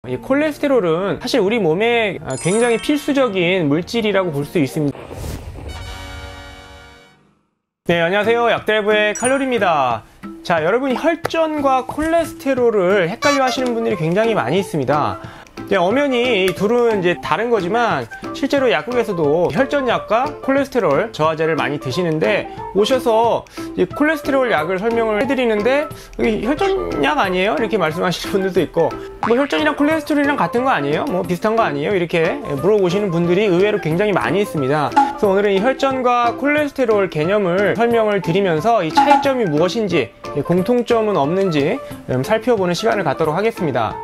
이 콜레스테롤은 사실 우리 몸에 굉장히 필수적인 물질이라고 볼 수 있습니다. 네, 안녕하세요. 약대부의 칼로리입니다. 자, 여러분, 혈전과 콜레스테롤을 헷갈려 하시는 분들이 굉장히 많이 있습니다. 엄연히 이 둘은 이제 다른 거지만 실제로 약국에서도 혈전약과 콜레스테롤 저하제를 많이 드시는데 오셔서 이 콜레스테롤 약을 설명을 해드리는데 여기 혈전약 아니에요? 이렇게 말씀하시는 분들도 있고, 뭐 혈전이랑 콜레스테롤이랑 같은 거 아니에요? 뭐 비슷한 거 아니에요? 이렇게 물어보시는 분들이 의외로 굉장히 많이 있습니다. 그래서 오늘은 이 혈전과 콜레스테롤 개념을 설명을 드리면서 이 차이점이 무엇인지, 공통점은 없는지 살펴보는 시간을 갖도록 하겠습니다.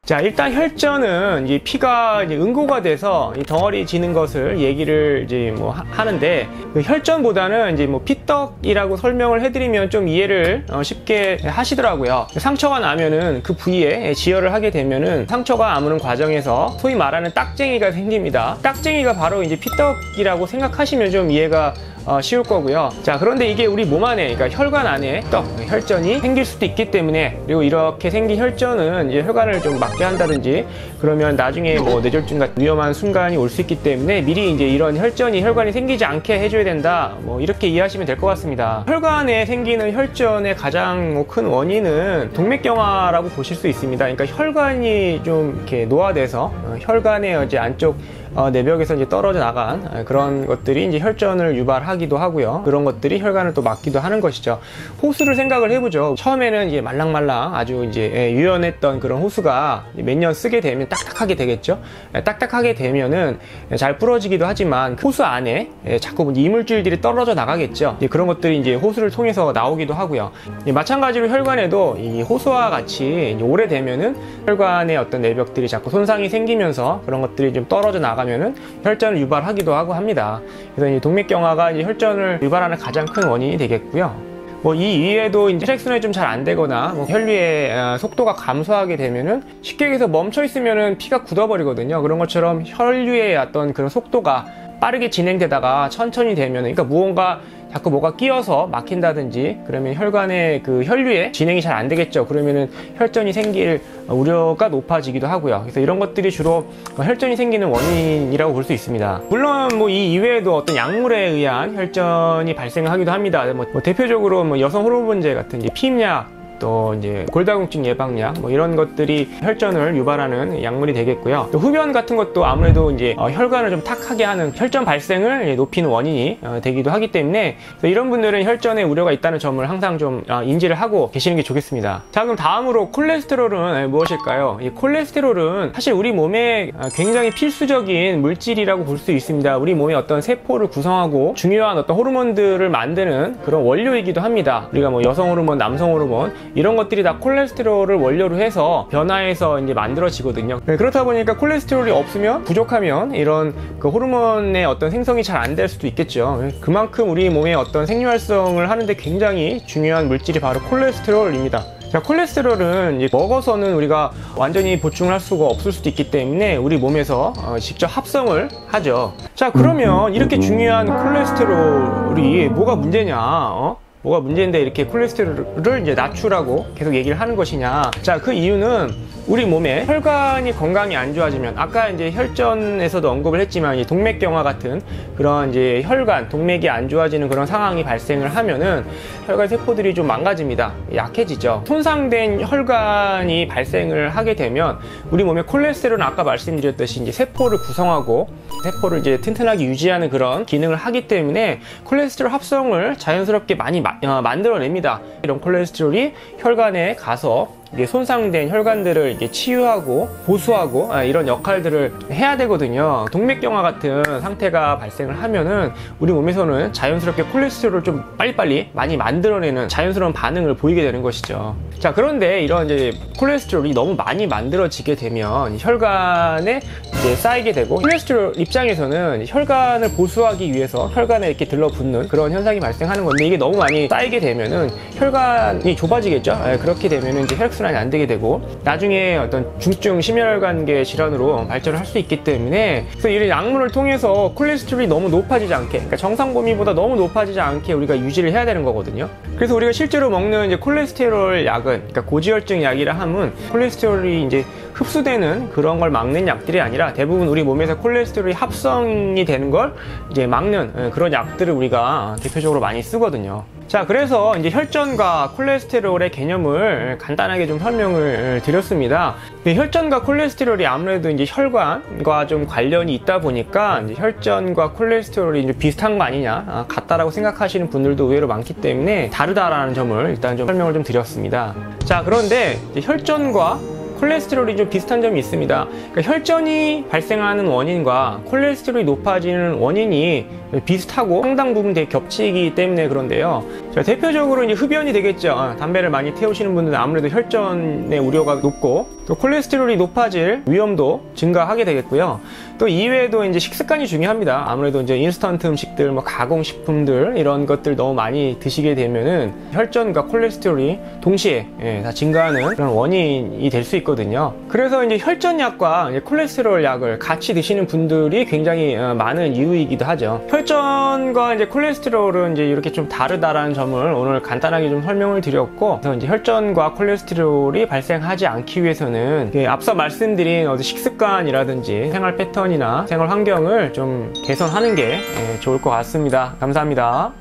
자, 일단 혈전은 이 피가 이제 응고가 돼서 이 덩어리 지는 것을 얘기를 이제 뭐 하는데, 그 혈전보다는 이제 뭐 피떡이라고 설명을 해드리면 좀 이해를 쉽게 하시더라고요. 상처가 나면은 그 부위에 지혈을 하게 되면은 상처가 아무는 과정에서 소위 말하는 딱쟁이가 생깁니다. 딱쟁이가 바로 이제 피떡이라고 생각하시면 좀 이해가 쉬울 거고요. 자, 그런데 이게 우리 몸 안에, 그러니까 혈관 안에 혈전이 생길 수도 있기 때문에, 그리고 이렇게 생긴 혈전은 이제 혈관을 좀 막게 한다든지 그러면 나중에 뭐 뇌졸중 같은 위험한 순간이 올 수 있기 때문에 미리 이제 이런 혈관이 생기지 않게 해줘야 된다, 뭐 이렇게 이해하시면 될 것 같습니다. 혈관에 생기는 혈전의 가장 큰 원인은 동맥경화라고 보실 수 있습니다. 그러니까 혈관이 좀 이렇게 노화돼서 혈관의 이제 안쪽 내벽에서 이제 떨어져 나간 그런 것들이 이제 혈전을 유발하기도 하고요. 그런 것들이 혈관을 또 막기도 하는 것이죠. 호수를 생각을 해보죠. 처음에는 이제 말랑말랑 아주 이제 유연했던 그런 호수가 몇 년 쓰게 되면 딱딱하게 되겠죠. 딱딱하게 되면은 잘 부러지기도 하지만 호수 안에 자꾸 이물질들이 떨어져 나가겠죠. 그런 것들이 이제 호수를 통해서 나오기도 하고요. 마찬가지로 혈관에도 이 호수와 같이 오래되면은 혈관의 어떤 내벽들이 자꾸 손상이 생기면서 그런 것들이 좀 떨어져 나가면은 혈전을 유발하기도 하고 합니다. 그래서 이 동맥경화가 이제 혈전을 유발하는 가장 큰 원인이 되겠고요. 뭐 이 이외에도 이제 혈액순환이 좀 잘 안 되거나 뭐 혈류의 속도가 감소하게 되면은 쉽게 얘기해서 멈춰 있으면은 피가 굳어버리거든요. 그런 것처럼 혈류의 어떤 그런 속도가 빠르게 진행되다가 천천히 되면은, 그러니까 무언가 자꾸 뭐가 끼어서 막힌다든지 그러면 혈관의 그 혈류의 진행이 잘 안 되겠죠. 그러면은 혈전이 생길 우려가 높아지기도 하고요. 그래서 이런 것들이 주로 혈전이 생기는 원인이라고 볼 수 있습니다. 물론 뭐 이 이외에도 어떤 약물에 의한 혈전이 발생하기도 합니다. 뭐 대표적으로 뭐 여성 호르몬제 같은 이제 피임약, 또 이제 골다공증 예방약, 뭐 이런 것들이 혈전을 유발하는 약물이 되겠고요. 또 흡연 같은 것도 아무래도 이제 혈관을 좀 탁하게 하는 혈전 발생을 높이는 원인이 되기도 하기 때문에 이런 분들은 혈전에 우려가 있다는 점을 항상 좀 인지를 하고 계시는 게 좋겠습니다. 자, 그럼 다음으로 콜레스테롤은 무엇일까요? 이 콜레스테롤은 사실 우리 몸에 굉장히 필수적인 물질이라고 볼 수 있습니다. 우리 몸의 어떤 세포를 구성하고 중요한 어떤 호르몬들을 만드는 그런 원료이기도 합니다. 우리가 뭐 여성 호르몬, 남성 호르몬 이런 것들이 다 콜레스테롤을 원료로 해서 변화해서 이제 만들어지거든요. 그렇다 보니까 콜레스테롤이 없으면, 부족하면 이런 그 호르몬의 어떤 생성이 잘 안 될 수도 있겠죠. 그만큼 우리 몸의 어떤 생리활성을 하는데 굉장히 중요한 물질이 바로 콜레스테롤입니다. 자, 콜레스테롤은 이제 먹어서는 우리가 완전히 보충을 할 수가 없을 수도 있기 때문에 우리 몸에서 직접 합성을 하죠. 자, 그러면 이렇게 중요한 콜레스테롤이 뭐가 문제냐? 뭐가 문제인데 이렇게 콜레스테롤을 이제 낮추라고 계속 얘기를 하는 것이냐. 자, 그 이유는 우리 몸에 혈관이 건강이 안 좋아지면, 아까 이제 혈전에서도 언급을 했지만 이 동맥경화 같은 그런 이제 혈관, 동맥이 안 좋아지는 그런 상황이 발생을 하면은 혈관 세포들이 좀 망가집니다. 약해지죠. 손상된 혈관이 발생을 하게 되면 우리 몸의 콜레스테롤은 아까 말씀드렸듯이 이제 세포를 구성하고 세포를 이제 튼튼하게 유지하는 그런 기능을 하기 때문에 콜레스테롤 합성을 자연스럽게 많이 만들어냅니다. 이런 콜레스테롤이 혈관에 가서 이게 손상된 혈관들을 이제 치유하고 보수하고 이런 역할들을 해야 되거든요. 동맥경화 같은 상태가 발생을 하면은 우리 몸에서는 자연스럽게 콜레스테롤을 좀 빨리빨리 많이 만들어내는 자연스러운 반응을 보이게 되는 것이죠. 자, 그런데 이런 이제 콜레스테롤이 너무 많이 만들어지게 되면 혈관에 이제 쌓이게 되고, 콜레스테롤 입장에서는 혈관을 보수하기 위해서 혈관에 이렇게 들러붙는 그런 현상이 발생하는 건데, 이게 너무 많이 쌓이게 되면은 혈관이 좁아지겠죠. 그렇게 되면은 이제 혈액순환이 혈액순환이 안 되게 되고 나중에 어떤 중증 심혈관계 질환으로 발전을 할 수 있기 때문에, 그래서 이런 약물을 통해서 콜레스테롤이 너무 높아지지 않게, 그러니까 정상 범위보다 너무 높아지지 않게 우리가 유지를 해야 되는 거거든요. 그래서 우리가 실제로 먹는 이제 콜레스테롤 약은, 그러니까 고지혈증 약이라 함은 콜레스테롤이 이제 흡수되는 그런 걸 막는 약들이 아니라 대부분 우리 몸에서 콜레스테롤이 합성이 되는 걸 이제 막는 그런 약들을 우리가 대표적으로 많이 쓰거든요. 자, 그래서 이제 혈전과 콜레스테롤의 개념을 간단하게 좀 설명을 드렸습니다. 혈전과 콜레스테롤이 아무래도 이제 혈관과 좀 관련이 있다 보니까 이제 혈전과 콜레스테롤이 이제 비슷한 거 아니냐, 같다라고 생각하시는 분들도 의외로 많기 때문에 다르다라는 점을 일단 좀 설명을 좀 드렸습니다. 자, 그런데 이제 혈전과 콜레스테롤이 좀 비슷한 점이 있습니다. 그러니까 혈전이 발생하는 원인과 콜레스테롤이 높아지는 원인이 비슷하고 상당 부분 되게 겹치기 때문에 그런데요. 자, 대표적으로 이제 흡연이 되겠죠. 담배를 많이 태우시는 분들은 아무래도 혈전의 우려가 높고 또 콜레스테롤이 높아질 위험도 증가하게 되겠고요. 또 이외에도 이제 식습관이 중요합니다. 아무래도 이제 인스턴트 음식들, 뭐 가공식품들 이런 것들 너무 많이 드시게 되면은 혈전과 콜레스테롤이 동시에 다 증가하는 그런 원인이 될 수 있거든요. 그래서 이제 혈전약과 이제 콜레스테롤 약을 같이 드시는 분들이 굉장히 많은 이유이기도 하죠. 혈전과 이제 콜레스테롤은 이제 이렇게 좀 다르다라는 점을 오늘 간단하게 좀 설명을 드렸고, 그래서 이제 혈전과 콜레스테롤이 발생하지 않기 위해서는 앞서 말씀드린 어떤 식습관이라든지 생활 패턴이나 생활 환경을 좀 개선하는 게 좋을 것 같습니다. 감사합니다.